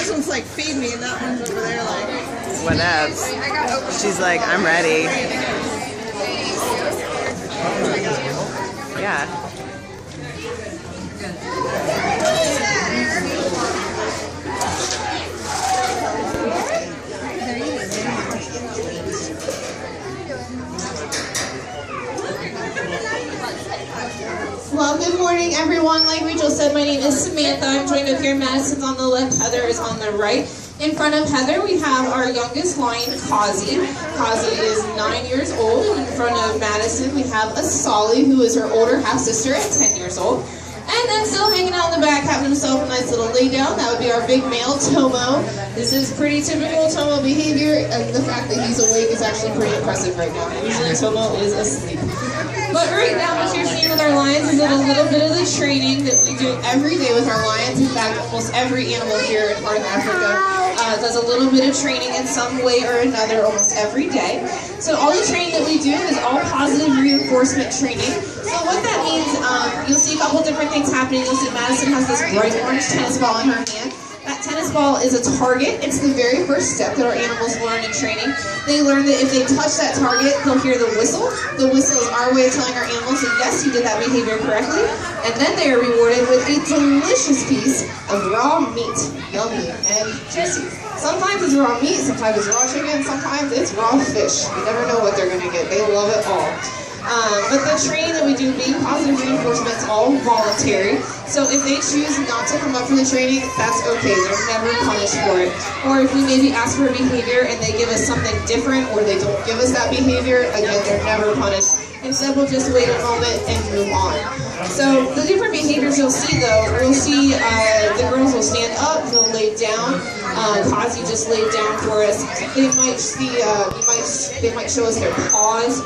This one's like, feed me, and that one's over there like... Whatevs. She's like, I'm ready. Yeah. Well, good morning, everyone. Like Rachel said, my name is Samantha. I'm joined up here. Madison's on the left, Heather is on the right. In front of Heather, we have our youngest lion, Kazi. Kazi is 9 years old. In front of Madison, we have Asali, who is her older half-sister at 10 years old. And then still hanging out in the back, having himself a nice little lay down. That would be our big male, Tomo. This is pretty typical Tomo behavior, and the fact that he's awake is actually pretty impressive right now. Usually Tomo is asleep. But right now, what you're seeing with our lions is a little bit of the training that we do every day with our lions. In fact, almost every animal here in part of Africa does a little bit of training in some way or another almost every day. So all the training that we do is all positive reinforcement training. So what that means, you'll see a couple different things happening. You'll see Madison has this bright orange tennis ball in her hand. That tennis ball is a target. It's the very first step that our animals learn in training. They learn that if they touch that target, they'll hear the whistle. The whistle is our way of telling our animals that yes, you did that behavior correctly. And then they are rewarded with a delicious piece of raw meat. Yummy and juicy. Sometimes it's raw meat, sometimes it's raw chicken, sometimes it's raw fish. You never know what they're going to get. They love it all. But the training that we do, being positive reinforcement, is all voluntary. So if they choose not to come up for the training, that's okay. They're never punished for it. Or if we maybe ask for a behavior and they give us something different, or they don't give us that behavior, again, they're never punished. Instead, we'll just wait a moment and move on. So the different behaviors you'll see, though, we'll see the girls will stand up, they'll lay down. Kazi just laid down for us. They might see, they might show us their paws.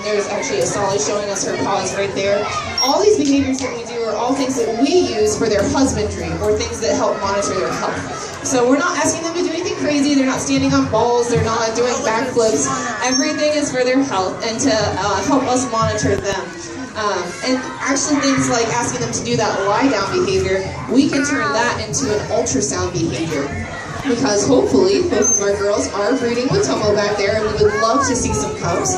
There's actually Asali showing us her paws right there. All these behaviors that we do are all things that we use for their husbandry or things that help monitor their health. So we're not asking them to do anything crazy. They're not standing on balls. They're not doing backflips. Everything is for their health and to help us monitor them. And actually things like asking them to do that lie-down behavior, we can turn that into an ultrasound behavior. Because hopefully both of our girls are breeding with Tomo back there, and we would love to see some cubs.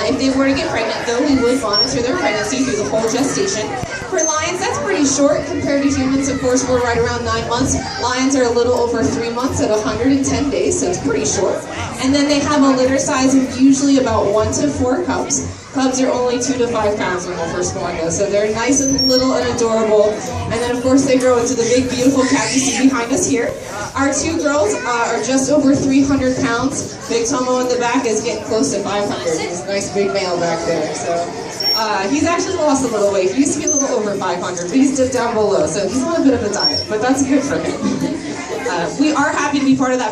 If they were to get pregnant, though, we would monitor their pregnancy through the whole gestation. For lions, that's pretty short compared to humans. Of course, we're right around 9 months. Lions are a little over 3 months at 110 days, so it's pretty short. And then they have a litter size of usually about 1 to 4 cubs. Cubs are only 2 to 5 pounds when they're first born, though, so they're nice and little and adorable. And then, of course, they grow into the big, beautiful cat you see behind us here. Our 2 girls are just over 300 pounds. Big Tomo in the back is getting close to 500. He's a nice big male back there. So he's actually lost a little weight. He used to be a little over 500, but he's dipped down below. So he's on a bit of a diet, but that's good for him. We are happy to be part of that